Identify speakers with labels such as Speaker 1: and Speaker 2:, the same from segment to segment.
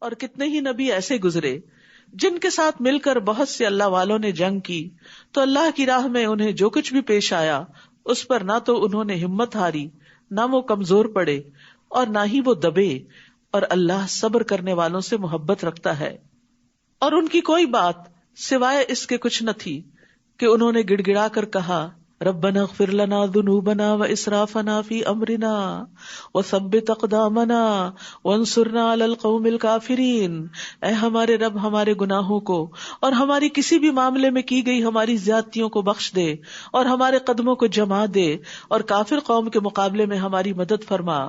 Speaker 1: اور کتنے ہی نبی ایسے گزرے جن کے ساتھ مل کر بہت سے اللہ والوں نے جنگ کی، تو اللہ کی راہ میں انہیں جو کچھ بھی پیش آیا اس پر نہ تو انہوں نے ہمت ہاری، نہ وہ کمزور پڑے اور نہ ہی وہ دبے، اور اللہ صبر کرنے والوں سے محبت رکھتا ہے۔ اور ان کی کوئی بات سوائے اس کے کچھ نہ تھی کہ انہوں نے گڑ گڑا کر کہا، ربنا اغفر لنا ذنوبنا واسرافنا فی امرنا وثبت اقدامنا وانصرنا علی القوم الکافرین، اے ہمارے رب ہمارے گناہوں کو اور ہماری کسی بھی معاملے میں کی گئی ہماری زیادتیوں کو بخش دے اور ہمارے قدموں کو جما دے اور کافر قوم کے مقابلے میں ہماری مدد فرما۔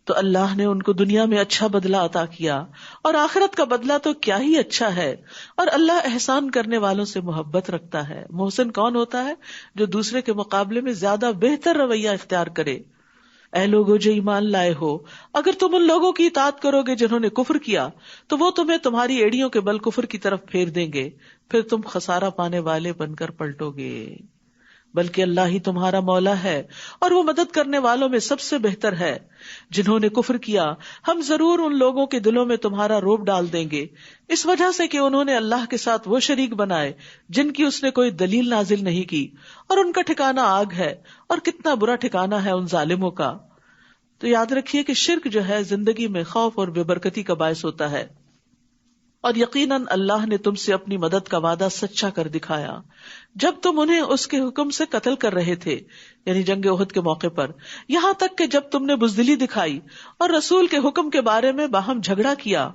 Speaker 1: تو اللہ نے ان کو دنیا میں اچھا بدلہ عطا کیا، اور آخرت کا بدلہ تو کیا ہی اچھا ہے، اور اللہ احسان کرنے والوں سے محبت رکھتا ہے۔ محسن کون ہوتا ہے؟ جو دوسرے کے مقابلے میں زیادہ بہتر رویہ اختیار کرے۔ اے لوگو جو ایمان لائے ہو، اگر تم ان لوگوں کی اطاعت کرو گے جنہوں نے کفر کیا تو وہ تمہیں تمہاری ایڑیوں کے بل کفر کی طرف پھیر دیں گے، پھر تم خسارہ پانے والے بن کر پلٹو گے۔ بلکہ اللہ ہی تمہارا مولا ہے اور وہ مدد کرنے والوں میں سب سے بہتر ہے۔ جنہوں نے کفر کیا ہم ضرور ان لوگوں کے دلوں میں تمہارا رعب ڈال دیں گے، اس وجہ سے کہ انہوں نے اللہ کے ساتھ وہ شریک بنائے جن کی اس نے کوئی دلیل نازل نہیں کی، اور ان کا ٹھکانہ آگ ہے، اور کتنا برا ٹھکانہ ہے ان ظالموں کا۔ تو یاد رکھیے کہ شرک جو ہے زندگی میں خوف اور بے برکتی کا باعث ہوتا ہے، اور یقیناً اللہ نے تم سے اپنی مدد کا وعدہ سچا کر دکھایا جب تم انہیں اس کے حکم سے قتل کر رہے تھے، یعنی جنگ احد کے موقع پر، یہاں تک کہ جب تم نے بزدلی دکھائی اور رسول کے حکم کے بارے میں باہم جھگڑا کیا،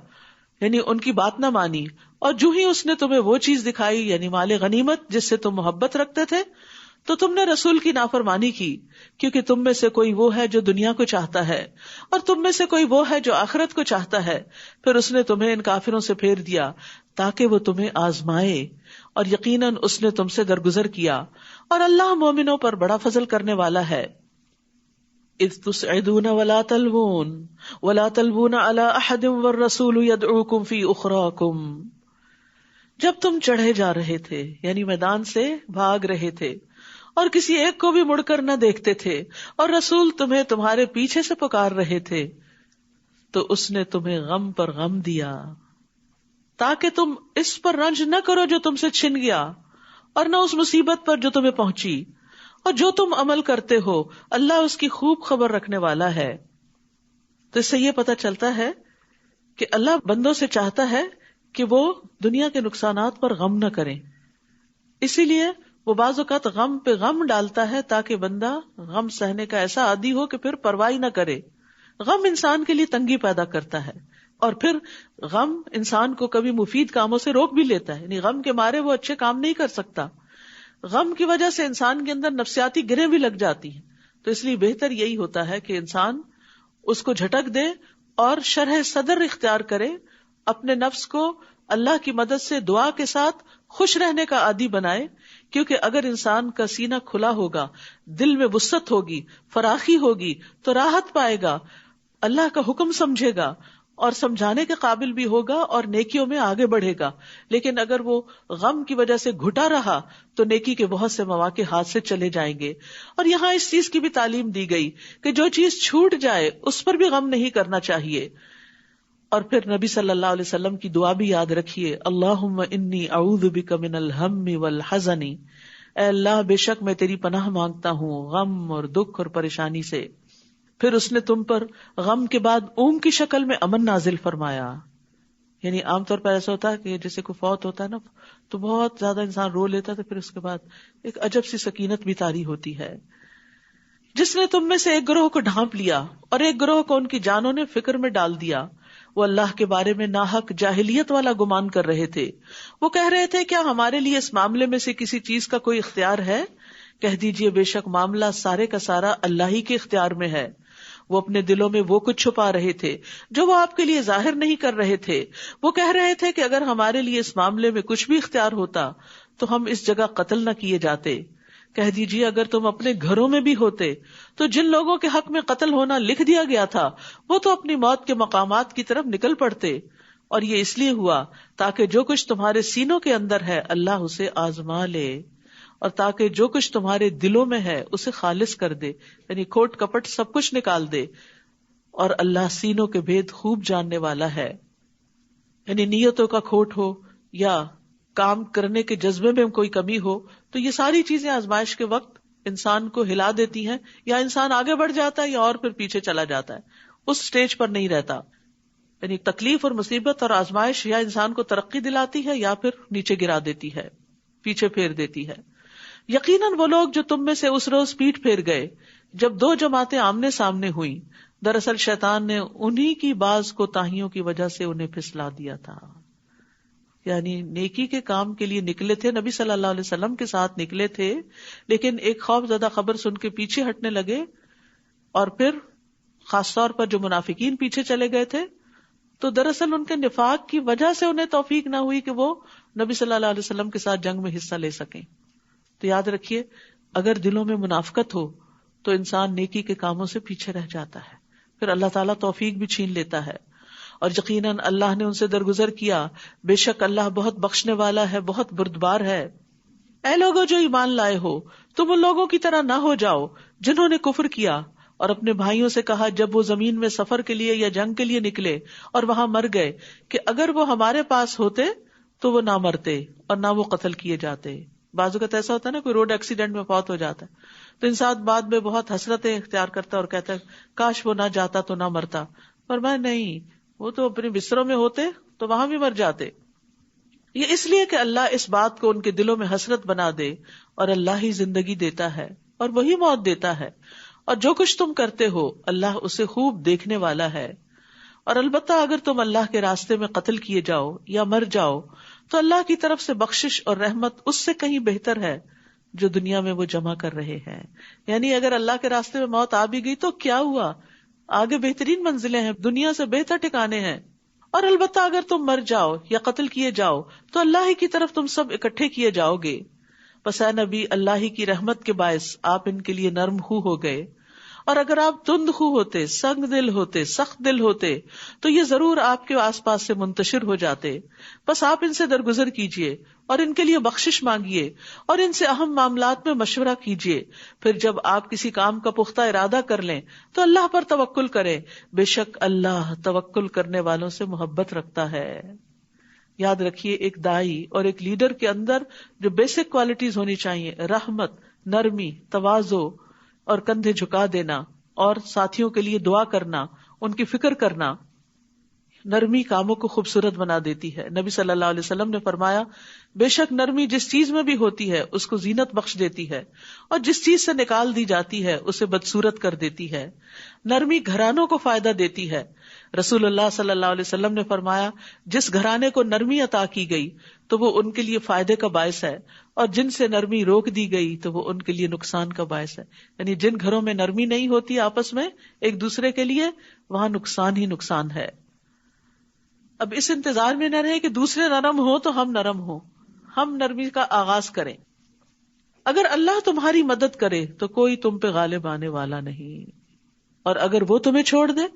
Speaker 1: یعنی ان کی بات نہ مانی، اور جو ہی اس نے تمہیں وہ چیز دکھائی یعنی مال غنیمت جس سے تم محبت رکھتے تھے، تو تم نے رسول کی نافرمانی کی، کیونکہ تم میں سے کوئی وہ ہے جو دنیا کو چاہتا ہے اور تم میں سے کوئی وہ ہے جو آخرت کو چاہتا ہے۔ پھر اس نے تمہیں ان کافروں سے پھیر دیا تاکہ وہ تمہیں آزمائے، اور یقیناً اس نے تم سے درگزر کیا، اور اللہ مومنوں پر بڑا فضل کرنے والا ہے۔ اذ تسعدون ولا تلوون علی احد والرسول يدعوكم فی اخراکم، جب تم چڑھے جا رہے تھے یعنی میدان سے بھاگ رہے تھے اور کسی ایک کو بھی مڑ کر نہ دیکھتے تھے، اور رسول تمہیں تمہارے پیچھے سے پکار رہے تھے، تو اس نے تمہیں غم پر غم دیا تاکہ تم اس پر رنج نہ کرو جو تم سے چھن گیا، اور نہ اس مصیبت پر جو تمہیں پہنچی، اور جو تم عمل کرتے ہو اللہ اس کی خوب خبر رکھنے والا ہے۔ تو اس سے یہ پتہ چلتا ہے کہ اللہ بندوں سے چاہتا ہے کہ وہ دنیا کے نقصانات پر غم نہ کریں، اسی لیے وہ بعض اوقات غم پہ غم ڈالتا ہے تاکہ بندہ غم سہنے کا ایسا عادی ہو کہ پھر پرواہ نہ کرے۔ غم انسان کے لیے تنگی پیدا کرتا ہے، اور پھر غم انسان کو کبھی مفید کاموں سے روک بھی لیتا ہے، یعنی غم کے مارے وہ اچھے کام نہیں کر سکتا۔ غم کی وجہ سے انسان کے اندر نفسیاتی گرہیں بھی لگ جاتی ہیں، تو اس لیے بہتر یہی ہوتا ہے کہ انسان اس کو جھٹک دے اور شرح صدر اختیار کرے، اپنے نفس کو اللہ کی مدد سے دعا کے ساتھ خوش رہنے کا عادی بنائے، کیونکہ اگر انسان کا سینہ کھلا ہوگا، دل میں وسعت ہوگی، فراخی ہوگی، تو راحت پائے گا، اللہ کا حکم سمجھے گا اور سمجھانے کے قابل بھی ہوگا اور نیکیوں میں آگے بڑھے گا۔ لیکن اگر وہ غم کی وجہ سے گھٹا رہا تو نیکی کے بہت سے مواقع ہاتھ سے چلے جائیں گے۔ اور یہاں اس چیز کی بھی تعلیم دی گئی کہ جو چیز چھوٹ جائے اس پر بھی غم نہیں کرنا چاہیے۔ اور پھر نبی صلی اللہ علیہ وسلم کی دعا بھی یاد رکھیے، اللہم انی اعوذ بک من الہم والحزن، اے اللہ بے شک میں تیری پناہ مانگتا ہوں غم اور دکھ اور پریشانی سے۔ پھر اس نے تم پر غم کے بعد اونگ کی شکل میں امن نازل فرمایا، یعنی عام طور پر ایسا ہوتا ہے کہ جیسے کوئی فوت ہوتا ہے نا تو بہت زیادہ انسان رو لیتا ہے، تو پھر اس کے بعد ایک عجب سی سکینت بھی طاری ہوتی ہے۔ جس نے تم میں سے ایک گروہ کو ڈھانپ لیا اور ایک گروہ کو ان کی جانوں نے فکر میں ڈال دیا، وہ اللہ کے بارے میں ناحق جاہلیت والا گمان کر رہے تھے۔ وہ کہہ رہے تھے کیا ہمارے لیے اس معاملے میں سے کسی چیز کا کوئی اختیار ہے؟ کہہ دیجئے بے شک معاملہ سارے کا سارا اللہ ہی کے اختیار میں ہے۔ وہ اپنے دلوں میں وہ کچھ چھپا رہے تھے جو وہ آپ کے لیے ظاہر نہیں کر رہے تھے۔ وہ کہہ رہے تھے کہ اگر ہمارے لیے اس معاملے میں کچھ بھی اختیار ہوتا تو ہم اس جگہ قتل نہ کیے جاتے۔ کہہ دیجئے اگر تم اپنے گھروں میں بھی ہوتے تو جن لوگوں کے حق میں قتل ہونا لکھ دیا گیا تھا وہ تو اپنی موت کے مقامات کی طرف نکل پڑتے، اور یہ اس لیے ہوا تاکہ جو کچھ تمہارے سینوں کے اندر ہے اللہ اسے آزما لے، اور تاکہ جو کچھ تمہارے دلوں میں ہے اسے خالص کر دے، یعنی کھوٹ کپٹ سب کچھ نکال دے، اور اللہ سینوں کے بھید خوب جاننے والا ہے۔ یعنی نیتوں کا کھوٹ ہو یا کام کرنے کے جذبے میں کوئی کمی ہو، تو یہ ساری چیزیں آزمائش کے وقت انسان کو ہلا دیتی ہیں، یا انسان آگے بڑھ جاتا ہے یا اور پھر پیچھے چلا جاتا ہے، اس سٹیج پر نہیں رہتا. یعنی تکلیف اور مصیبت اور آزمائش یا انسان کو ترقی دلاتی ہے یا پھر نیچے گرا دیتی ہے، پیچھے پھیر دیتی ہے. یقیناً وہ لوگ جو تم میں سے اس روز پیٹ پھیر گئے جب دو جماعتیں آمنے سامنے ہوئیں، دراصل شیطان نے انہی کی بعض کوتاہیوں کی وجہ سے انہیں پھسلا دیا تھا. یعنی نیکی کے کام کے لیے نکلے تھے، نبی صلی اللہ علیہ وسلم کے ساتھ نکلے تھے، لیکن ایک خوف زدہ خبر سن کے پیچھے ہٹنے لگے، اور پھر خاص طور پر جو منافقین پیچھے چلے گئے تھے، تو دراصل ان کے نفاق کی وجہ سے انہیں توفیق نہ ہوئی کہ وہ نبی صلی اللہ علیہ وسلم کے ساتھ جنگ میں حصہ لے سکیں. تو یاد رکھیے، اگر دلوں میں منافقت ہو تو انسان نیکی کے کاموں سے پیچھے رہ جاتا ہے، پھر اللہ تعالیٰ توفیق بھی چھین لیتا ہے. اور یقیناً اللہ نے ان سے درگزر کیا، بے شک اللہ بہت بخشنے والا ہے، بہت بردبار ہے. اے لوگوں جو ایمان لائے ہو، تم ان لوگوں کی طرح نہ ہو جاؤ جنہوں نے کفر کیا اور اپنے بھائیوں سے کہا جب وہ زمین میں سفر کے لیے یا جنگ کے لیے نکلے اور وہاں مر گئے کہ اگر وہ ہمارے پاس ہوتے تو وہ نہ مرتے اور نہ وہ قتل کیے جاتے. بعض اوقات ایسا ہوتا ہے نا، کوئی روڈ ایکسیڈنٹ میں فوت ہو جاتا ہے تو انسان بعد میں بہت حسرتیں اختیار کرتا ہے اور کہتا ہے کاش وہ نہ جاتا تو نہ مرتا. پر میں نہیں، وہ تو اپنے بستروں میں ہوتے تو وہاں بھی مر جاتے. یہ اس لیے کہ اللہ اس بات کو ان کے دلوں میں حسرت بنا دے، اور اللہ ہی زندگی دیتا ہے اور وہی موت دیتا ہے، اور جو کچھ تم کرتے ہو اللہ اسے خوب دیکھنے والا ہے. اور البتہ اگر تم اللہ کے راستے میں قتل کیے جاؤ یا مر جاؤ تو اللہ کی طرف سے بخشش اور رحمت اس سے کہیں بہتر ہے جو دنیا میں وہ جمع کر رہے ہیں. یعنی اگر اللہ کے راستے میں موت آ بھی گئی تو کیا ہوا، آگے بہترین منزلیں ہیں، دنیا سے بہتر ٹھکانے ہیں. اور البتہ اگر تم مر جاؤ یا قتل کیے جاؤ تو اللہ ہی کی طرف تم سب اکٹھے کیے جاؤ گے. پس اے نبی، اللہ ہی کی رحمت کے باعث آپ ان کے لیے نرم خو ہو گئے، اور اگر آپ تند خو ہوتے، سنگ دل ہوتے، سخت دل ہوتے تو یہ ضرور آپ کے آس پاس سے منتشر ہو جاتے. بس آپ ان سے درگزر کیجئے اور ان کے لیے بخشش مانگیے اور ان سے اہم معاملات میں مشورہ کیجئے. پھر جب آپ کسی کام کا پختہ ارادہ کر لیں تو اللہ پر توکل کریں، بے شک اللہ توکل کرنے والوں سے محبت رکھتا ہے. یاد رکھیے، ایک داعی اور ایک لیڈر کے اندر جو بیسک کوالٹیز ہونی چاہیے، رحمت، نرمی، تواضع اور کندھے جھکا دینا، اور ساتھیوں کے لیے دعا کرنا، ان کی فکر کرنا. نرمی کاموں کو خوبصورت بنا دیتی ہے. نبی صلی اللہ علیہ وسلم نے فرمایا، بے شک نرمی جس چیز میں بھی ہوتی ہے اس کو زینت بخش دیتی ہے، اور جس چیز سے نکال دی جاتی ہے اسے بدصورت کر دیتی ہے. نرمی گھرانوں کو فائدہ دیتی ہے. رسول اللہ صلی اللہ علیہ وسلم نے فرمایا، جس گھرانے کو نرمی عطا کی گئی تو وہ ان کے لیے فائدے کا باعث ہے، اور جن سے نرمی روک دی گئی تو وہ ان کے لیے نقصان کا باعث ہے. یعنی جن گھروں میں نرمی نہیں ہوتی آپس میں ایک دوسرے کے لیے، وہاں نقصان ہی نقصان ہے. اب اس انتظار میں نہ رہے کہ دوسرے نرم ہو تو ہم نرم ہوں، ہم نرمی کا آغاز کریں. اگر اللہ تمہاری مدد کرے تو کوئی تم پہ غالب آنے والا نہیں، اور اگر وہ تمہیں چھوڑ دے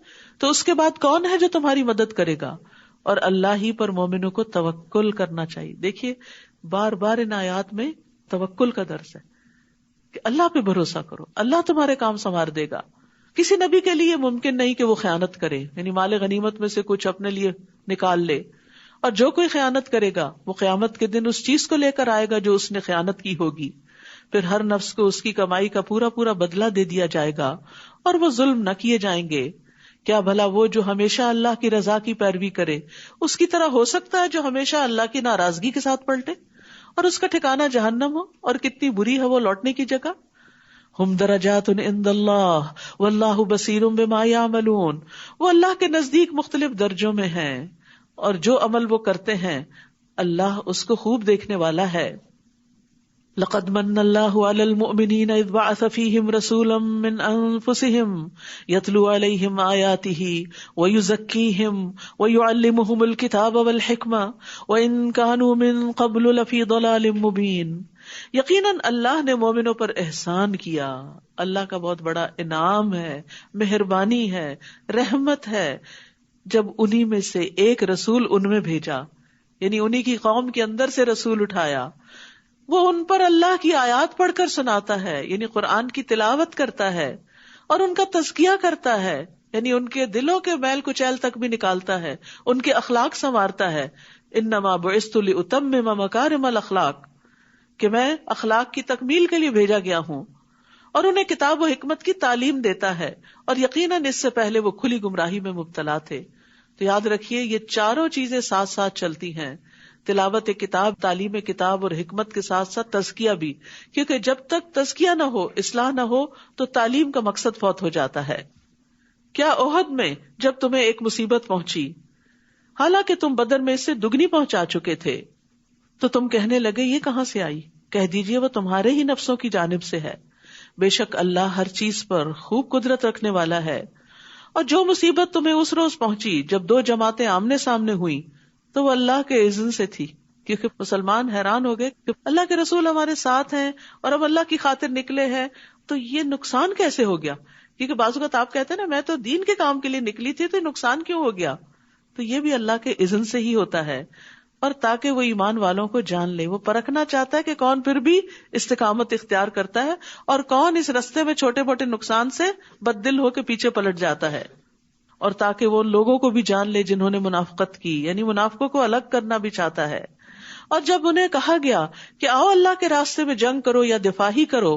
Speaker 1: تو اس کے بعد کون ہے جو تمہاری مدد کرے گا. اور اللہ ہی پر مومنوں کو توکل کرنا چاہیے. دیکھیے بار بار ان آیات میں توکل کا درس ہے کہ اللہ پہ بھروسہ کرو، اللہ تمہارے کام سنوار دے گا. کسی نبی کے لیے ممکن نہیں کہ وہ خیانت کرے، یعنی مال غنیمت میں سے کچھ اپنے لیے نکال لے. اور جو کوئی خیانت کرے گا وہ قیامت کے دن اس چیز کو لے کر آئے گا جو اس نے خیانت کی ہوگی. پھر ہر نفس کو اس کی کمائی کا پورا پورا بدلہ دے دیا جائے گا اور وہ ظلم نہ کیے جائیں گے. کیا بھلا وہ جو ہمیشہ اللہ کی رضا کی پیروی کرے اس کی طرح ہو سکتا ہے جو ہمیشہ اللہ کی ناراضگی کے ساتھ پلٹے اور اس کا ٹھکانہ جہنم ہو، اور کتنی بری ہے وہ لوٹنے کی جگہ. ہم درجات عند اللہ واللہ بصیر بما یعملون. وہ اللہ کے نزدیک مختلف درجوں میں ہیں، اور جو عمل وہ کرتے ہیں اللہ اس کو خوب دیکھنے والا ہے. لقد من اللہ علی المؤمنین اذ بعث فیہم رسولا من انفسہم یتلو علیہم آیاتہ ویزکیہم ویعلمہم الکتاب والحکمہ وان کانوا من قبل لفی ضلال مبین. یقیناً اللہ نے مومنوں پر احسان کیا. اللہ کا بہت بڑا انعام ہے، مہربانی ہے، رحمت ہے جب انہی میں سے ایک رسول ان میں بھیجا، یعنی انہی کی قوم کے اندر سے رسول اٹھایا. وہ ان پر اللہ کی آیات پڑھ کر سناتا ہے، یعنی قرآن کی تلاوت کرتا ہے اور ان کا تزکیہ کرتا ہے یعنی ان کے دلوں کے میل کچیل تک بھی نکالتا ہے، ان کے اخلاق سنوارتا ہے. انما بعثت لاتمم مکارم الاخلاق، کہ میں اخلاق کی تکمیل کے لیے بھیجا گیا ہوں. اور انہیں کتاب و حکمت کی تعلیم دیتا ہے، اور یقیناً اس سے پہلے وہ کھلی گمراہی میں مبتلا تھے. تو یاد رکھیے یہ چاروں چیزیں ساتھ ساتھ چلتی ہیں، تلاوت کتاب، تعلیم کتاب اور حکمت کے ساتھ ساتھ تزکیہ بھی، کیونکہ جب تک تزکیہ نہ ہو، اصلاح نہ ہو، تو تعلیم کا مقصد فوت ہو جاتا ہے. کیا احد میں جب تمہیں ایک مصیبت پہنچی، حالانکہ تم بدر میں اس سے دگنی پہنچا چکے تھے، تو تم کہنے لگے یہ کہاں سے آئی؟ کہہ دیجئے وہ تمہارے ہی نفسوں کی جانب سے ہے. بے شک اللہ ہر چیز پر خوب قدرت رکھنے والا ہے. اور جو مصیبت تمہیں اس روز پہنچی جب دو جماعتیں آمنے سامنے ہوئی، تو وہ اللہ کے اذن سے تھی. کیونکہ مسلمان حیران ہو گئے کہ اللہ کے رسول ہمارے ساتھ ہیں اور ہم اللہ کی خاطر نکلے ہیں، تو یہ نقصان کیسے ہو گیا؟ کیونکہ بعض اوقات آپ کہتے ہیں نا میں تو دین کے کام کے لیے نکلی تھی، تو نقصان کیوں ہو گیا؟ تو یہ بھی اللہ کے اذن سے ہی ہوتا ہے. اور تاکہ وہ ایمان والوں کو جان لے، وہ پرکھنا چاہتا ہے کہ کون پھر بھی استقامت اختیار کرتا ہے اور کون اس رستے میں چھوٹے موٹے نقصان سے بددل ہو کے پیچھے پلٹ جاتا ہے. اور تاکہ وہ لوگوں کو بھی جان لے جنہوں نے منافقت کی، یعنی منافقوں کو الگ کرنا بھی چاہتا ہے. اور جب انہیں کہا گیا کہ آؤ اللہ کے راستے میں جنگ کرو یا دفاع ہی کرو،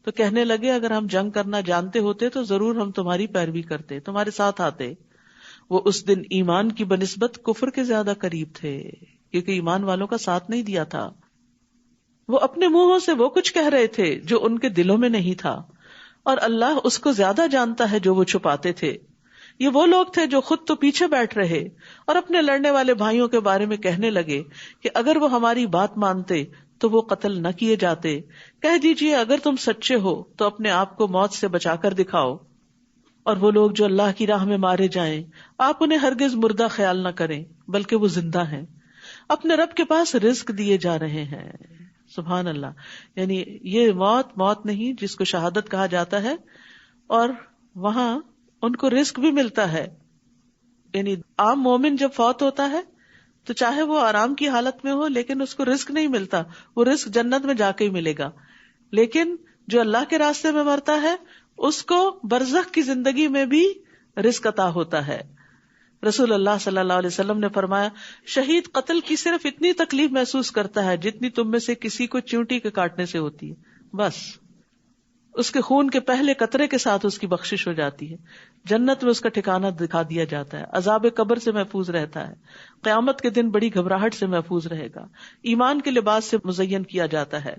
Speaker 1: تو کہنے لگے اگر ہم جنگ کرنا جانتے ہوتے تو ضرور ہم تمہاری پیروی کرتے، تمہارے ساتھ آتے. وہ اس دن ایمان کی بنسبت کفر کے زیادہ قریب تھے، کیونکہ ایمان والوں کا ساتھ نہیں دیا تھا. وہ اپنے منہوں سے وہ کچھ کہہ رہے تھے جو ان کے دلوں میں نہیں تھا، اور اللہ اس کو زیادہ جانتا ہے جو وہ چھپاتے تھے. یہ وہ لوگ تھے جو خود تو پیچھے بیٹھ رہے اور اپنے لڑنے والے بھائیوں کے بارے میں کہنے لگے کہ اگر وہ ہماری بات مانتے تو وہ قتل نہ کیے جاتے. کہہ دیجئے اگر تم سچے ہو تو اپنے آپ کو موت سے بچا کر دکھاؤ. اور وہ لوگ جو اللہ کی راہ میں مارے جائیں، آپ انہیں ہرگز مردہ خیال نہ کریں، بلکہ وہ زندہ ہیں، اپنے رب کے پاس رزق دیے جا رہے ہیں. سبحان اللہ. یعنی یہ موت نہیں جس کو شہادت کہا جاتا ہے، اور وہاں ان کو رزق بھی ملتا ہے. یعنی عام مومن جب فوت ہوتا ہے تو چاہے وہ آرام کی حالت میں ہو لیکن اس کو رزق نہیں ملتا، وہ رزق جنت میں جا کے ہی ملے گا. لیکن جو اللہ کے راستے میں مرتا ہے اس کو برزخ کی زندگی میں بھی رزق عطا ہوتا ہے. رسول اللہ صلی اللہ علیہ وسلم نے فرمایا شہید قتل کی صرف اتنی تکلیف محسوس کرتا ہے جتنی تم میں سے کسی کو چیونٹی کے کاٹنے سے ہوتی ہے. بس اس کے خون کے پہلے قطرے کے ساتھ اس کی بخشش ہو جاتی ہے. جنت میں اس کا ٹھکانہ دکھا دیا جاتا ہے، عذاب قبر سے محفوظ رہتا ہے، قیامت کے دن بڑی گھبراہٹ سے محفوظ رہے گا، ایمان کے لباس سے مزین کیا جاتا ہے.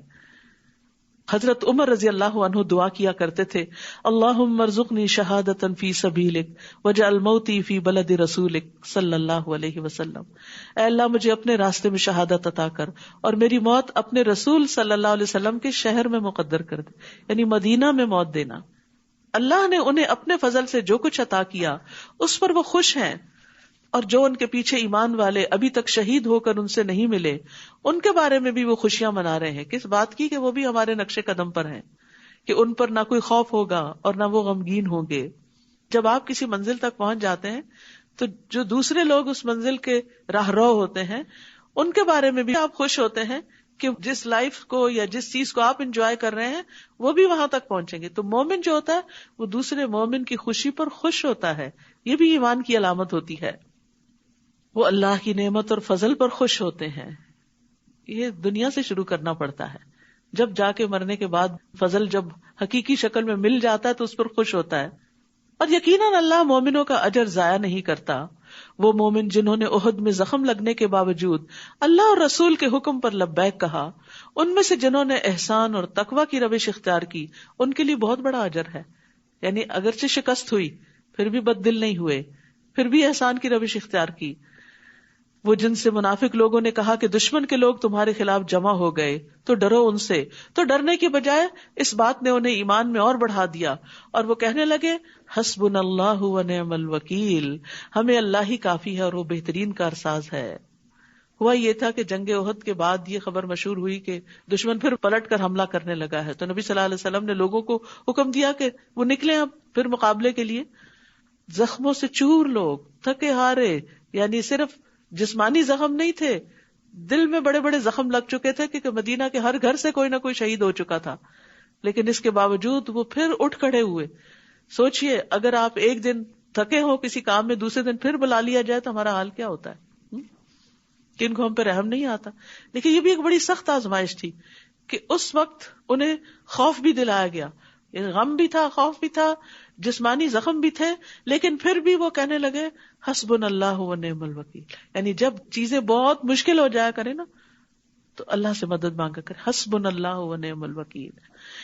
Speaker 1: حضرت عمر رضی اللہ عنہ دعا کیا کرتے تھے اللہم ارزقنی شہادتا فی سبیلک واجعل موتی فی بلد رسولک صلی اللہ علیہ وسلم. اے اللہ مجھے اپنے راستے میں شہادت عطا کر اور میری موت اپنے رسول صلی اللہ علیہ وسلم کے شہر میں مقدر کر دے، یعنی مدینہ میں موت دینا. اللہ نے انہیں اپنے فضل سے جو کچھ عطا کیا اس پر وہ خوش ہیں، اور جو ان کے پیچھے ایمان والے ابھی تک شہید ہو کر ان سے نہیں ملے ان کے بارے میں بھی وہ خوشیاں منا رہے ہیں. کس بات کی؟ کہ وہ بھی ہمارے نقش قدم پر ہیں، کہ ان پر نہ کوئی خوف ہوگا اور نہ وہ غمگین ہوں گے. جب آپ کسی منزل تک پہنچ جاتے ہیں تو جو دوسرے لوگ اس منزل کے راہ رو ہوتے ہیں ان کے بارے میں بھی آپ خوش ہوتے ہیں کہ جس لائف کو یا جس چیز کو آپ انجوائے کر رہے ہیں وہ بھی وہاں تک پہنچیں گے. تو مومن جو ہوتا ہے وہ دوسرے مومن کی خوشی پر خوش ہوتا ہے، یہ بھی ایمان کی علامت ہوتی ہے. وہ اللہ کی نعمت اور فضل پر خوش ہوتے ہیں. یہ دنیا سے شروع کرنا پڑتا ہے، جب جا کے مرنے کے بعد فضل جب حقیقی شکل میں مل جاتا ہے تو اس پر خوش ہوتا ہے. اور یقیناً اللہ مومنوں کا اجر ضائع نہیں کرتا. وہ مومن جنہوں نے احد میں زخم لگنے کے باوجود اللہ اور رسول کے حکم پر لبیک کہا، ان میں سے جنہوں نے احسان اور تقوی کی روش اختیار کی ان کے لیے بہت بڑا اجر ہے. یعنی اگرچہ شکست ہوئی پھر بھی بد دل نہیں ہوئے، پھر بھی احسان کی روش اختیار کی. وہ جن سے منافق لوگوں نے کہا کہ دشمن کے لوگ تمہارے خلاف جمع ہو گئے تو ڈرو ان سے، تو ڈرنے کی بجائے اس بات نے انہیں ایمان میں اور بڑھا دیا، اور وہ کہنے لگے حسبنا اللہ و نعم الوکیل، ہمیں اللہ ہی کافی ہے اور وہ بہترین کارساز ہے. ہوا یہ تھا کہ جنگ احد کے بعد یہ خبر مشہور ہوئی کہ دشمن پھر پلٹ کر حملہ کرنے لگا ہے. تو نبی صلی اللہ علیہ وسلم نے لوگوں کو حکم دیا کہ وہ نکلیں اب پھر مقابلے کے لیے. زخموں سے چور لوگ، تھکے ہارے، یعنی صرف جسمانی زخم نہیں تھے، دل میں بڑے بڑے زخم لگ چکے تھے کیونکہ مدینہ کے ہر گھر سے کوئی نہ کوئی شہید ہو چکا تھا. لیکن اس کے باوجود وہ پھر اٹھ کھڑے ہوئے. سوچئے اگر آپ ایک دن تھکے ہو کسی کام میں, دوسرے دن پھر بلا لیا جائے تو ہمارا حال کیا ہوتا ہے, کن کو ہم پہ رحم نہیں آتا. لیکن یہ بھی ایک بڑی سخت آزمائش تھی کہ اس وقت انہیں خوف بھی دلایا گیا, غم بھی تھا, خوف بھی تھا, جسمانی زخم بھی تھے, لیکن پھر بھی وہ کہنے لگے حسبنا اللہ و نعم الوکیل. یعنی جب چیزیں بہت مشکل ہو جایا کرے نا تو اللہ سے مدد مانگا کرے, حسبنا اللہ و نعم الوکیل.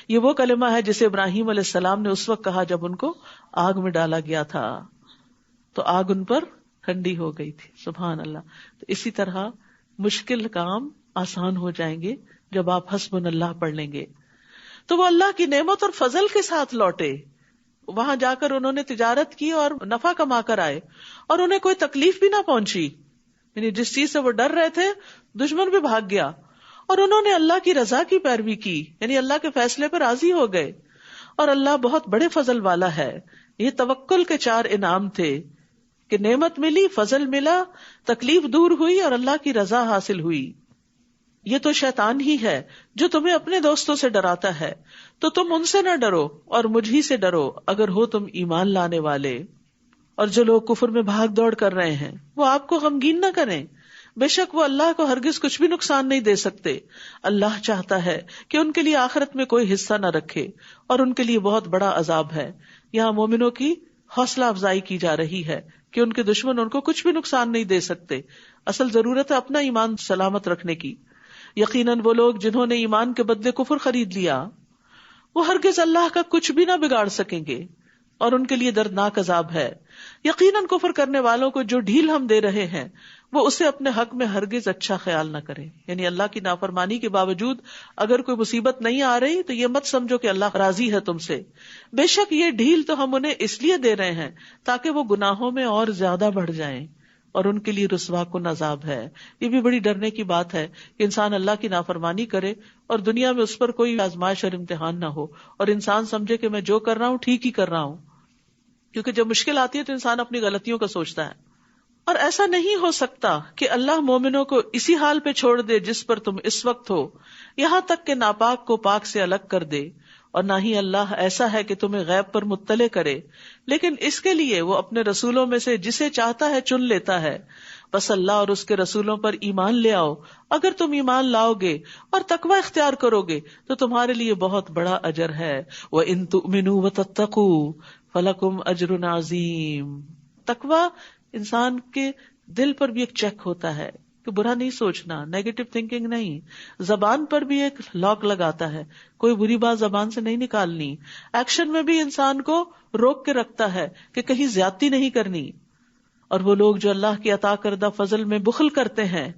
Speaker 1: یہ وہ کلمہ ہے جسے ابراہیم علیہ السلام نے اس وقت کہا جب ان کو آگ میں ڈالا گیا تھا تو آگ ان پر ٹھنڈی ہو گئی تھی. سبحان اللہ. تو اسی طرح مشکل کام آسان ہو جائیں گے جب آپ حسبنا اللہ پڑھ لیں گے. تو وہ اللہ کی نعمت اور فضل کے ساتھ لوٹے. وہاں جا کر انہوں نے تجارت کی اور نفع کما کر آئے, اور انہیں کوئی تکلیف بھی نہ پہنچی. یعنی جس چیز سے وہ ڈر رہے تھے دشمن بھی بھاگ گیا, اور انہوں نے اللہ کی رضا کی پیروی کی, یعنی اللہ کے فیصلے پر راضی ہو گئے. اور اللہ بہت بڑے فضل والا ہے. یہ توکل کے 4 انعام تھے کہ نعمت ملی, فضل ملا, تکلیف دور ہوئی اور اللہ کی رضا حاصل ہوئی. یہ تو شیطان ہی ہے جو تمہیں اپنے دوستوں سے ڈراتا ہے, تو تم ان سے نہ ڈرو اور مجھ ہی سے ڈرو اگر ہو تم ایمان لانے والے. اور جو لوگ کفر میں بھاگ دوڑ کر رہے ہیں وہ آپ کو غمگین نہ کریں, بے شک وہ اللہ کو ہرگز کچھ بھی نقصان نہیں دے سکتے. اللہ چاہتا ہے کہ ان کے لیے آخرت میں کوئی حصہ نہ رکھے اور ان کے لیے بہت بڑا عذاب ہے. یہاں مومنوں کی حوصلہ افزائی کی جا رہی ہے کہ ان کے دشمن ان کو کچھ بھی نقصان نہیں دے سکتے. اصل ضرورت ہے اپنا ایمان سلامت رکھنے کی. یقیناً وہ لوگ جنہوں نے ایمان کے بدلے کفر خرید لیا وہ ہرگز اللہ کا کچھ بھی نہ بگاڑ سکیں گے اور ان کے لیے دردناک عذاب ہے. یقیناً کفر کرنے والوں کو جو ڈھیل ہم دے رہے ہیں وہ اسے اپنے حق میں ہرگز اچھا خیال نہ کرے. یعنی اللہ کی نافرمانی کے باوجود اگر کوئی مصیبت نہیں آ رہی تو یہ مت سمجھو کہ اللہ راضی ہے تم سے. بے شک یہ ڈھیل تو ہم انہیں اس لیے دے رہے ہیں تاکہ وہ گناہوں میں اور زیادہ بڑھ جائیں اور ان کے لیے رسوا کن عذاب ہے. یہ بھی بڑی ڈرنے کی بات ہے کہ انسان اللہ کی نافرمانی کرے اور دنیا میں اس پر کوئی آزمائش اور امتحان نہ ہو اور انسان سمجھے کہ میں جو کر رہا ہوں ٹھیک ہی کر رہا ہوں. کیونکہ جب مشکل آتی ہے تو انسان اپنی غلطیوں کا سوچتا ہے. اور ایسا نہیں ہو سکتا کہ اللہ مومنوں کو اسی حال پہ چھوڑ دے جس پر تم اس وقت ہو, یہاں تک کہ ناپاک کو پاک سے الگ کر دے. اور نہ ہی اللہ ایسا ہے کہ تمہیں غیب پر مطلع کرے, لیکن اس کے لیے وہ اپنے رسولوں میں سے جسے چاہتا ہے چن لیتا ہے. بس اللہ اور اس کے رسولوں پر ایمان لے آؤ. اگر تم ایمان لاؤ گے اور تقوی اختیار کرو گے تو تمہارے لیے بہت بڑا اجر ہے. وَإِن تُؤْمِنُوا وَتَتَّقُوا فَلَكُمْ أَجْرٌ عَظِيمٌ. تقوی انسان کے دل پر بھی ایک چیک ہوتا ہے کہ برا نہیں سوچنا, نیگیٹو تھنکنگ نہیں. زبان پر بھی ایک لاک لگاتا ہے, کوئی بری بات زبان سے نہیں نکالنی. ایکشن میں بھی انسان کو روک کے رکھتا ہے کہ کہیں زیادتی نہیں کرنی. اور وہ لوگ جو اللہ کی عطا کردہ فضل میں بخل کرتے ہیں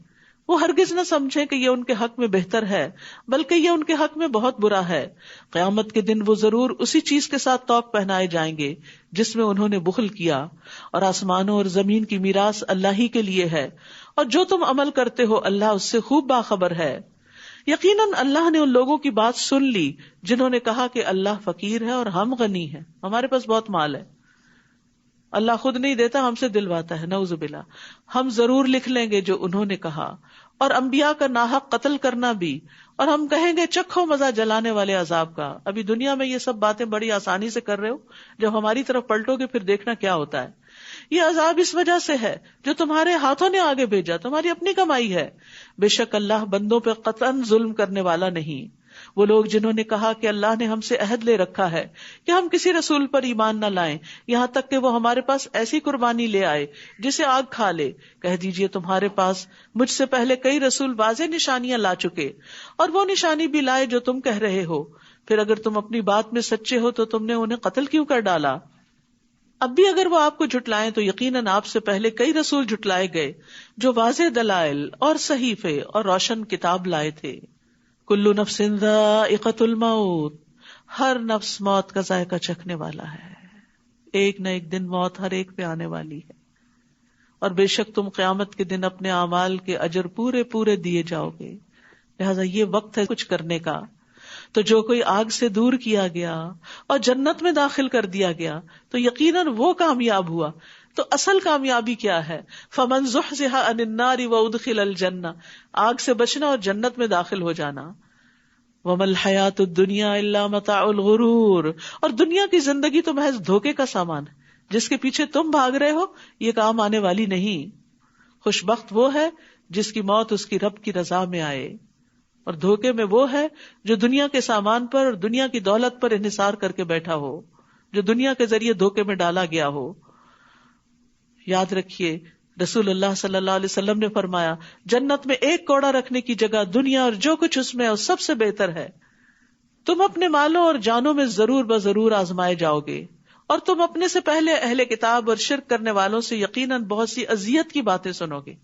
Speaker 1: وہ ہرگز نہ سمجھیں کہ یہ ان کے حق میں بہتر ہے, بلکہ یہ ان کے حق میں بہت برا ہے. قیامت کے دن وہ ضرور اسی چیز کے ساتھ توق پہنائے جائیں گے جس میں انہوں نے بخل کیا. اور آسمانوں اور زمین کی میراث اللہ ہی کے لیے ہے, اور جو تم عمل کرتے ہو اللہ اس سے خوب باخبر ہے. یقیناً اللہ نے ان لوگوں کی بات سن لی جنہوں نے کہا کہ اللہ فقیر ہے اور ہم غنی ہیں, ہمارے پاس بہت مال ہے. اللہ خود نہیں دیتا, ہم سے دلواتا ہے, نعوذ باللہ. ہم ضرور لکھ لیں گے جو انہوں نے کہا, اور انبیاء کا ناحق قتل کرنا بھی, اور ہم کہیں گے چکھو مزہ جلانے والے عذاب کا. ابھی دنیا میں یہ سب باتیں بڑی آسانی سے کر رہے ہو, جب ہماری طرف پلٹو گے پھر دیکھنا کیا ہوتا ہے. یہ عذاب اس وجہ سے ہے جو تمہارے ہاتھوں نے آگے بھیجا, تمہاری اپنی کمائی ہے. بے شک اللہ بندوں پہ قطعاً ظلم کرنے والا نہیں. وہ لوگ جنہوں نے کہا کہ اللہ نے ہم سے عہد لے رکھا ہے کہ ہم کسی رسول پر ایمان نہ لائیں یہاں تک کہ وہ ہمارے پاس ایسی قربانی لے آئے جسے آگ کھا لے, کہہ دیجئے تمہارے پاس مجھ سے پہلے کئی رسول واضح نشانیاں لا چکے, اور وہ نشانی بھی لائے جو تم کہہ رہے ہو. پھر اگر تم اپنی بات میں سچے ہو تو تم نے انہیں قتل کیوں کر ڈالا؟ اب بھی اگر وہ آپ کو جھٹلائیں تو یقیناً آپ سے پہلے کئی رسول جھٹلائے گئے جو واضح دلائل اور صحیفے اور روشن کتاب لائے تھے. کل نفس ذائقۃ الموت, ہر نفس موت کا ذائقہ چکھنے والا ہے. ایک نہ ایک دن موت ہر ایک پہ آنے والی ہے, اور بے شک تم قیامت کے دن اپنے اعمال کے اجر پورے پورے دیے جاؤ گے. لہذا یہ وقت ہے کچھ کرنے کا. تو جو کوئی آگ سے دور کیا گیا اور جنت میں داخل کر دیا گیا تو یقیناً وہ کامیاب ہوا. تو اصل کامیابی کیا ہے؟ فمن زحزح عن النار وادخل الجنہ, آگ سے بچنا اور جنت میں داخل ہو جانا. وما الحیاۃ الدنیا الا متاع الغرور, اور دنیا کی زندگی تو محض دھوکے کا سامان ہے. جس کے پیچھے تم بھاگ رہے ہو یہ کام آنے والی نہیں. خوشبخت وہ ہے جس کی موت اس کی رب کی رضا میں آئے، اور دھوکے میں وہ ہے جو دنیا کے سامان پر اور دنیا کی دولت پر انحصار کر کے بیٹھا ہو، جو دنیا کے ذریعے دھوکے میں ڈالا گیا ہو. یاد رکھیے رسول اللہ صلی اللہ علیہ وسلم نے فرمایا جنت میں ایک کوڑا رکھنے کی جگہ دنیا اور جو کچھ اس میں ہے سب سے بہتر ہے. تم اپنے مالوں اور جانوں میں ضرور بضرور آزمائے جاؤ گے، اور تم اپنے سے پہلے اہل کتاب اور شرک کرنے والوں سے یقیناً بہت سی اذیت کی باتیں سنو گے.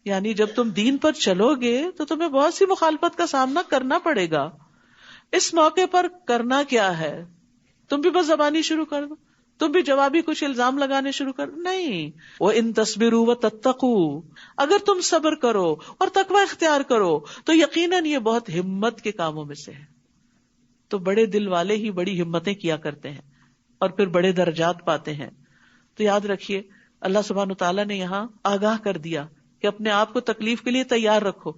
Speaker 1: یعنی جب تم دین پر چلو گے تو تمہیں بہت سی مخالفت کا سامنا کرنا پڑے گا. اس موقع پر کرنا کیا ہے؟ تم بھی بس زبانی شروع کر دو، تم بھی جوابی کچھ الزام لگانے شروع کر دو؟ نہیں. وَإِن تَصْبِرُوا وَتَتَّقُوا، اگر تم صبر کرو اور تقوی اختیار کرو تو یقیناً یہ بہت ہمت کے کاموں میں سے ہے. تو بڑے دل والے ہی بڑی ہمتیں کیا کرتے ہیں اور پھر بڑے درجات پاتے ہیں. تو یاد رکھیے اللہ سبحانہ وتعالیٰ نے یہاں آگاہ کر دیا کہ اپنے آپ کو تکلیف کے لیے تیار رکھو.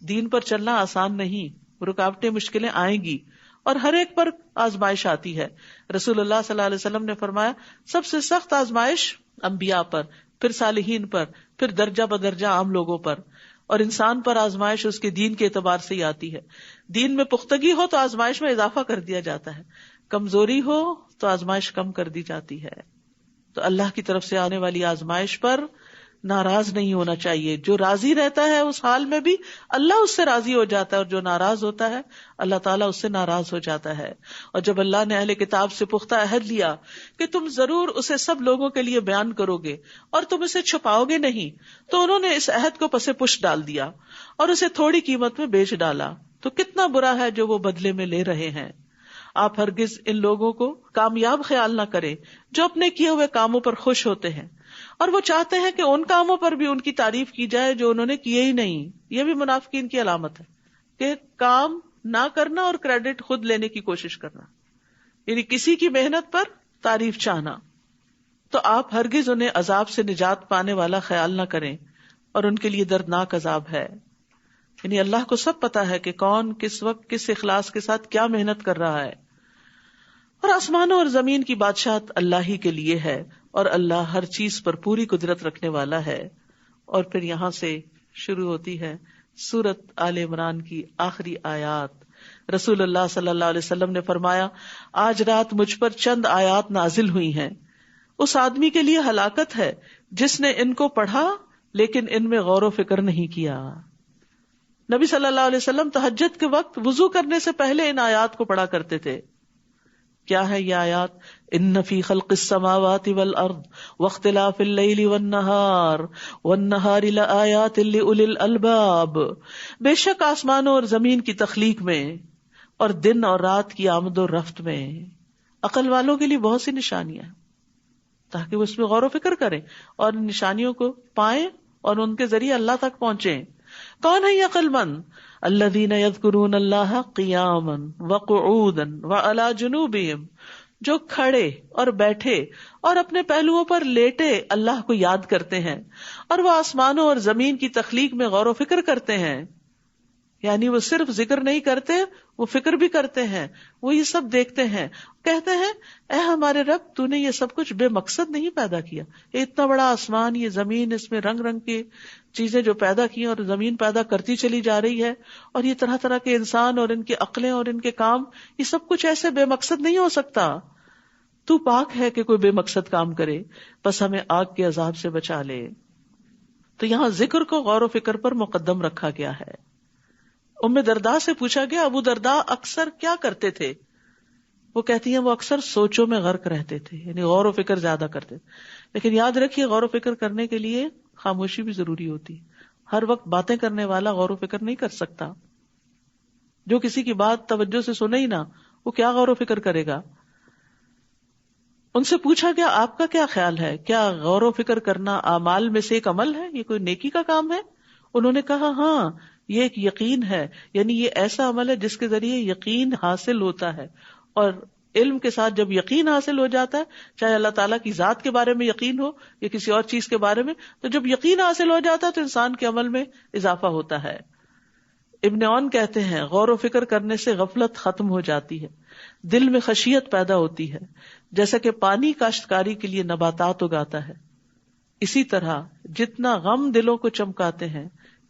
Speaker 1: دین پر چلنا آسان نہیں، رکاوٹیں مشکلیں آئیں گی اور ہر ایک پر آزمائش آتی ہے. رسول اللہ صلی اللہ علیہ وسلم نے فرمایا سب سے سخت آزمائش انبیاء پر، پھر صالحین پر، پھر درجہ بدرجہ عام لوگوں پر، اور انسان پر آزمائش اس کے دین کے اعتبار سے ہی آتی ہے. دین میں پختگی ہو تو آزمائش میں اضافہ کر دیا جاتا ہے، کمزوری ہو تو آزمائش کم کر دی جاتی ہے. تو اللہ کی طرف سے آنے والی آزمائش پر ناراض نہیں ہونا چاہیے. جو راضی رہتا ہے اس حال میں بھی اللہ اس سے راضی ہو جاتا ہے، اور جو ناراض ہوتا ہے اللہ تعالیٰ اس سے ناراض ہو جاتا ہے. اور جب اللہ نے اہل کتاب سے پختہ عہد لیا کہ تم ضرور اسے سب لوگوں کے لیے بیان کرو گے اور تم اسے چھپاؤ گے نہیں، تو انہوں نے اس عہد کو پس پش ڈال دیا اور اسے تھوڑی قیمت میں بیچ ڈالا. تو کتنا برا ہے جو وہ بدلے میں لے رہے ہیں. آپ ہرگز ان لوگوں کو کامیاب خیال نہ کریں جو اپنے کیے ہوئے کاموں پر خوش ہوتے ہیں اور وہ چاہتے ہیں کہ ان کاموں پر بھی ان کی تعریف کی جائے جو انہوں نے کیے ہی نہیں. یہ بھی منافقین کی علامت ہے کہ کام نہ کرنا اور کریڈٹ خود لینے کی کوشش کرنا، یعنی کسی کی محنت پر تعریف چاہنا. تو آپ ہرگز انہیں عذاب سے نجات پانے والا خیال نہ کریں، اور ان کے لیے دردناک عذاب ہے. یعنی اللہ کو سب پتا ہے کہ کون کس وقت کس اخلاص کے ساتھ کیا محنت کر رہا ہے. اور آسمانوں اور زمین کی بادشاہت اللہ ہی کے لیے ہے، اور اللہ ہر چیز پر پوری قدرت رکھنے والا ہے. اور پھر یہاں سے شروع ہوتی ہے سورت آل عمران کی آخری آیات. رسول اللہ صلی اللہ علیہ وسلم نے فرمایا آج رات مجھ پر چند آیات نازل ہوئی ہیں، اس آدمی کے لیے ہلاکت ہے جس نے ان کو پڑھا لیکن ان میں غور و فکر نہیں کیا. نبی صلی اللہ علیہ وسلم تہجد کے وقت وضو کرنے سے پہلے ان آیات کو پڑھا کرتے تھے. کیا ہے یہ آیات؟ ان فی خلق السماوات والارض واختلاف اللیل والنہار لآیات لأولی الالباب. بے شک آسمانوں اور زمین کی تخلیق میں اور دن اور رات کی آمد و رفت میں عقل والوں کے لیے بہت سی نشانیاں ہیں، تاکہ وہ اس میں غور و فکر کریں اور ان نشانیوں کو پائیں اور ان کے ذریعے اللہ تک پہنچیں. کون ہے یہ عقل مند؟ الذین یذکرون اللہ قیاما وقعودا وعلی جنوبہم، جو کھڑے اور بیٹھے اور اپنے پہلوؤں پر لیٹے اللہ کو یاد کرتے ہیں، اور وہ آسمانوں اور زمین کی تخلیق میں غور و فکر کرتے ہیں. یعنی وہ صرف ذکر نہیں کرتے، وہ فکر بھی کرتے ہیں، وہ یہ سب دیکھتے ہیں، کہتے ہیں اے ہمارے رب تو نے یہ سب کچھ بے مقصد نہیں پیدا کیا. یہ اتنا بڑا آسمان، یہ زمین، اس میں رنگ رنگ کی چیزیں جو پیدا کی اور زمین پیدا کرتی چلی جا رہی ہے، اور یہ طرح طرح کے انسان اور ان کی عقلیں اور ان کے کام، یہ سب کچھ ایسے بے مقصد نہیں ہو سکتا. تو پاک ہے کہ کوئی بے مقصد کام کرے، بس ہمیں آگ کے عذاب سے بچا لے. تو یہاں ذکر کو غور و فکر پر مقدم رکھا گیا ہے. ام درداء سے پوچھا گیا ابو درداء اکثر کیا کرتے تھے؟ وہ کہتی ہیں وہ اکثر سوچوں میں غرق رہتے تھے، یعنی غور و فکر زیادہ کرتے تھے. لیکن یاد رکھیے غور و فکر کرنے کے لیے خاموشی بھی ضروری ہوتی. ہر وقت باتیں کرنے والا غور و فکر نہیں کر سکتا. جو کسی کی بات توجہ سے سنے ہی نہ، وہ کیا غور و فکر کرے گا؟ ان سے پوچھا گیا آپ کا کیا خیال ہے، کیا غور و فکر کرنا اعمال میں سے ایک عمل ہے، یہ کوئی نیکی کا کام ہے؟ انہوں نے کہا ہاں، یہ ایک یقین ہے، یعنی یہ ایسا عمل ہے جس کے ذریعے یقین حاصل ہوتا ہے. اور علم کے ساتھ جب یقین حاصل ہو جاتا ہے، چاہے اللہ تعالیٰ کی ذات کے بارے میں یقین ہو یا کسی اور چیز کے بارے میں، تو جب یقین حاصل ہو جاتا ہے تو انسان کے عمل میں اضافہ ہوتا ہے. ابن عون کہتے ہیں غور و فکر کرنے سے غفلت ختم ہو جاتی ہے، دل میں خشیت پیدا ہوتی ہے، جیسا کہ پانی کاشتکاری کے لیے نباتات اگاتا ہے، اسی طرح جتنا غم دلوں کو چمکاتے ہیں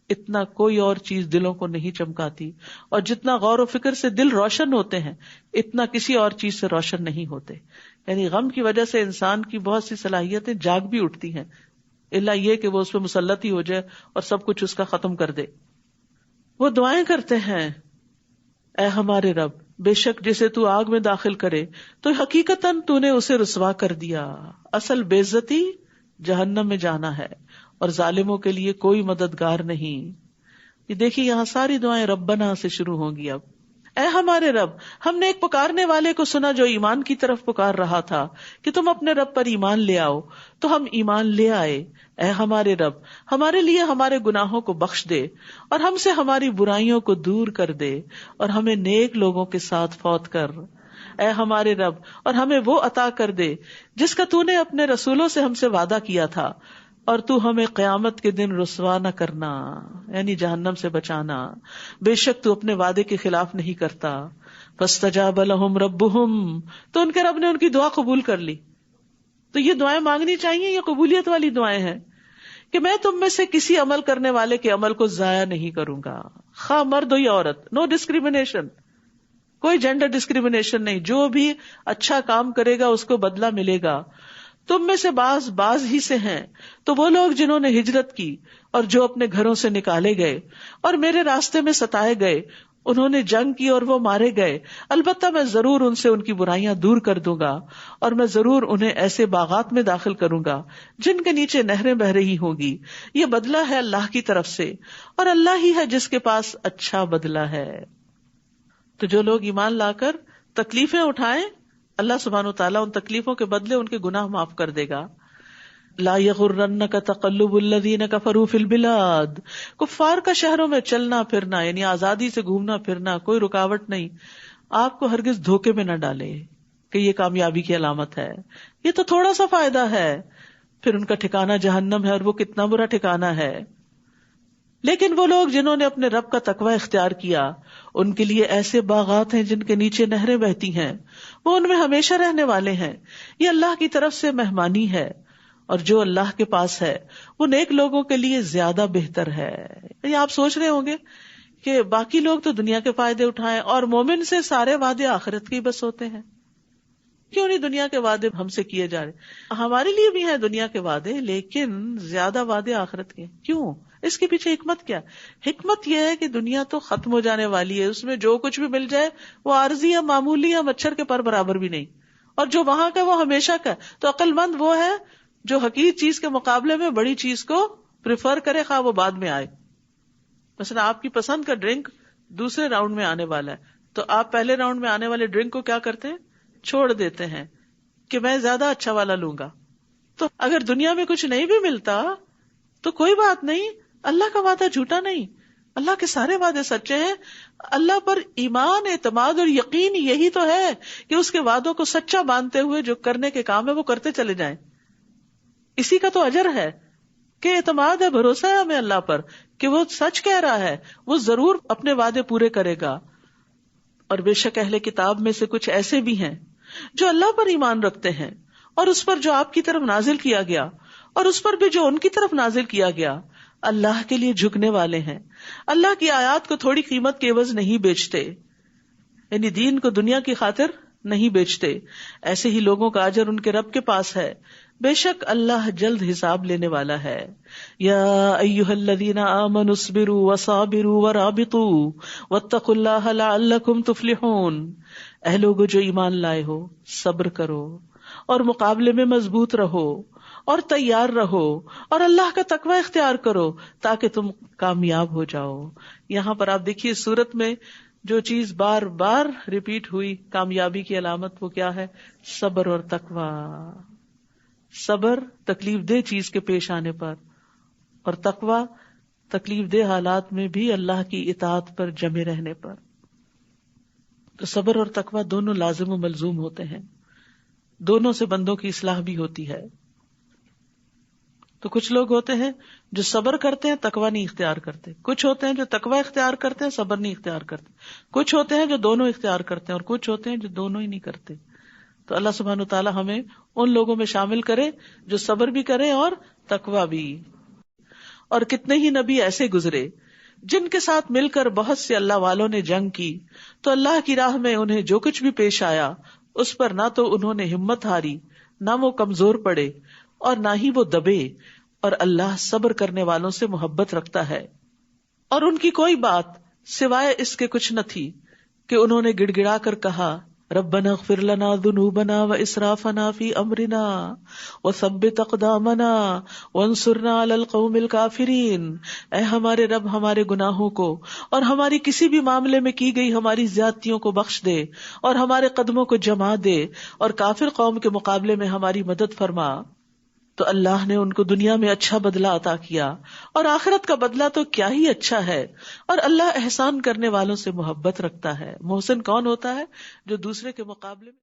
Speaker 1: اتنا کوئی اور چیز دلوں کو نہیں چمکاتی، اور جتنا غور و فکر سے دل روشن ہوتے ہیں اتنا کسی اور چیز سے روشن نہیں ہوتے. یعنی غم کی وجہ سے انسان کی بہت سی صلاحیتیں جاگ بھی اٹھتی ہیں، الا یہ کہ وہ اس پہ مسلط ہی ہو جائے اور سب کچھ اس کا ختم کر دے. وہ دعائیں کرتے ہیں، اے ہمارے رب، بے شک جسے تو آگ میں داخل کرے تو حقیقتاً تو نے اسے رسوا کر دیا. اصل بے عزتی جہنم میں جانا ہے اور ظالموں کے لیے کوئی مددگار نہیں. یہ دیکھیے یہاں ساری دعائیں ربنا سے شروع ہوں گی. اب اے ہمارے رب، ہم نے ایک پکارنے والے کو سنا جو ایمان کی طرف پکار رہا تھا کہ تم اپنے رب پر ایمان لے آؤ، تو ہم ایمان لے آئے. اے ہمارے رب، ہمارے لیے ہمارے گناہوں کو بخش دے اور ہم سے ہماری برائیوں کو دور کر دے اور ہمیں نیک لوگوں کے ساتھ فوت کر. اے ہمارے رب، اور ہمیں وہ عطا کر دے جس کا تو نے اپنے رسولوں سے ہم سے وعدہ کیا تھا، اور تو ہمیں قیامت کے دن رسوا نہ کرنا، یعنی جہنم سے بچانا. بے شک تو اپنے وعدے کے خلاف نہیں کرتا. فاستجاب لهم ربهم، تو ان کے رب نے ان کی دعا قبول کر لی. تو یہ دعائیں مانگنی چاہیے، یہ قبولیت والی دعائیں ہیں کہ میں تم میں سے کسی عمل کرنے والے کے عمل کو ضائع نہیں کروں گا، خواہ مرد ہو یا عورت. نو ڈسکریمنیشن، کوئی جینڈر ڈسکریمنیشن نہیں. جو بھی اچھا کام کرے گا اس کو بدلہ ملے گا. تم میں سے باز ہی سے ہیں تو وہ لوگ جنہوں نے ہجرت کی اور جو اپنے گھروں سے نکالے گئے اور میرے راستے میں ستائے گئے، انہوں نے جنگ کی اور وہ مارے گئے. البتہ میں ضرور ان سے ان کی برائیاں دور کر دوں گا اور میں ضرور انہیں ایسے باغات میں داخل کروں گا جن کے نیچے نہریں بہ رہی ہوگی. یہ بدلہ ہے اللہ کی طرف سے، اور اللہ ہی ہے جس کے پاس اچھا بدلہ ہے. تو جو لوگ ایمان لا کر تکلیفیں اٹھائیں، اللہ سبحانہ و تعالیٰ ان تکلیفوں کے بدلے ان کے گناہ معاف کر دے گا. لا یغرنک تقلب الذین کفروا فی البلاد، کفار کا شہروں میں چلنا پھرنا یعنی آزادی سے گھومنا پھرنا کوئی رکاوٹ نہیں، آپ کو ہرگز دھوکے میں نہ ڈالے کہ یہ کامیابی کی علامت ہے. یہ تو تھوڑا سا فائدہ ہے، پھر ان کا ٹھکانہ جہنم ہے اور وہ کتنا برا ٹھکانہ ہے. لیکن وہ لوگ جنہوں نے اپنے رب کا تقوی اختیار کیا، ان کے لیے ایسے باغات ہیں جن کے نیچے نہریں بہتی ہیں، وہ ان میں ہمیشہ رہنے والے ہیں. یہ اللہ کی طرف سے مہمانی ہے، اور جو اللہ کے پاس ہے وہ نیک لوگوں کے لیے زیادہ بہتر ہے. یہ آپ سوچ رہے ہوں گے کہ باقی لوگ تو دنیا کے فائدے اٹھائیں اور مومن سے سارے وعدے آخرت کے بس ہوتے ہیں، کیوں نہیں دنیا کے وعدے ہم سے کیے جا رہے؟ ہمارے لیے بھی ہیں دنیا کے وعدے، لیکن زیادہ وعدے آخرت کے. کیوں؟ اس کے پیچھے حکمت کیا؟ حکمت یہ ہے کہ دنیا تو ختم ہو جانے والی ہے، اس میں جو کچھ بھی مل جائے وہ عارضی یا معمولی یا مچھر کے پر برابر بھی نہیں، اور جو وہاں کا وہ ہمیشہ کا. تو عقل مند وہ ہے جو حقیقی چیز کے مقابلے میں بڑی چیز کو پریفر کرے، خواہ وہ بعد میں آئے. مثلا آپ کی پسند کا ڈرنک دوسرے راؤنڈ میں آنے والا ہے، تو آپ پہلے راؤنڈ میں آنے والے ڈرنک کو کیا کرتے ہیں؟ چھوڑ دیتے ہیں کہ میں زیادہ اچھا والا لوں گا. تو اگر دنیا میں کچھ نہیں بھی ملتا تو کوئی بات نہیں، اللہ کا وعدہ جھوٹا نہیں، اللہ کے سارے وعدے سچے ہیں. اللہ پر ایمان، اعتماد اور یقین یہی تو ہے کہ اس کے وعدوں کو سچا مانتے ہوئے جو کرنے کے کام ہے وہ کرتے چلے جائیں. اسی کا تو اجر ہے کہ اعتماد ہے، بھروسہ ہے ہمیں اللہ پر کہ وہ سچ کہہ رہا ہے، وہ ضرور اپنے وعدے پورے کرے گا. اور بے شک اہل کتاب میں سے کچھ ایسے بھی ہیں جو اللہ پر ایمان رکھتے ہیں اور اس پر جو آپ کی طرف نازل کیا گیا اور اس پر بھی جو ان کی طرف نازل کیا گیا، اللہ کے لیے جھکنے والے ہیں. اللہ کی آیات کو تھوڑی قیمت کے عوض نہیں بیچتے، یعنی دین کو دنیا کی خاطر نہیں بیچتے. ایسے ہی لوگوں کا اجر ان کے رب کے پاس ہے، بے شک اللہ جلد حساب لینے والا ہے. یا ایھا الذین آمنوا اصبروا وصابروا ورابطوا واتقوا اللہ لعلکم تفلحون. اے لوگو جو ایمان لائے ہو، صبر کرو اور مقابلے میں مضبوط رہو اور تیار رہو اور اللہ کا تقوی اختیار کرو تاکہ تم کامیاب ہو جاؤ. یہاں پر آپ دیکھیے سورت میں جو چیز بار بار ریپیٹ ہوئی کامیابی کی علامت، وہ کیا ہے؟ صبر اور تقوی. صبر تکلیف دہ چیز کے پیش آنے پر، اور تقوی تکلیف دہ حالات میں بھی اللہ کی اطاعت پر جمے رہنے پر. تو صبر اور تقوی دونوں لازم و ملزوم ہوتے ہیں، دونوں سے بندوں کی اصلاح بھی ہوتی ہے. تو کچھ لوگ ہوتے ہیں جو صبر کرتے ہیں تقوی نہیں اختیار کرتے، کچھ ہوتے ہیں جو تقوی اختیار کرتے ہیں صبر نہیں اختیار کرتے، کچھ ہوتے ہیں جو دونوں اختیار کرتے ہیں اور کچھ ہوتے ہیں جو دونوں ہی نہیں کرتے. تو اللہ سبحانہ وتعالی ہمیں ان لوگوں میں شامل کرے جو صبر بھی کرے اور تقوی بھی. اور کتنے ہی نبی ایسے گزرے جن کے ساتھ مل کر بہت سے اللہ والوں نے جنگ کی تو اللہ کی راہ میں انہیں جو کچھ بھی پیش آیا اس پر نہ تو انہوں نے ہمت ہاری، نہ وہ کمزور پڑے اور نہ ہی وہ دبے، اور اللہ صبر کرنے والوں سے محبت رکھتا ہے. اور ان کی کوئی بات سوائے اس کے کچھ نہ تھی کہ انہوں نے گڑ گڑا کر کہا ربنا اغفر لنا ذنوبنا واسرافنا فی امرنا وثبت اقدامنا وانصرنا علی القوم الکافرین. اے ہمارے رب ہمارے گناہوں کو اور ہماری کسی بھی معاملے میں کی گئی ہماری زیادتیوں کو بخش دے اور ہمارے قدموں کو جما دے اور کافر قوم کے مقابلے میں ہماری مدد فرما. تو اللہ نے ان کو دنیا میں اچھا بدلہ عطا کیا اور آخرت کا بدلہ تو کیا ہی اچھا ہے. اور اللہ احسان کرنے والوں سے محبت رکھتا ہے. محسن کون ہوتا ہے؟ جو دوسرے کے مقابلے میں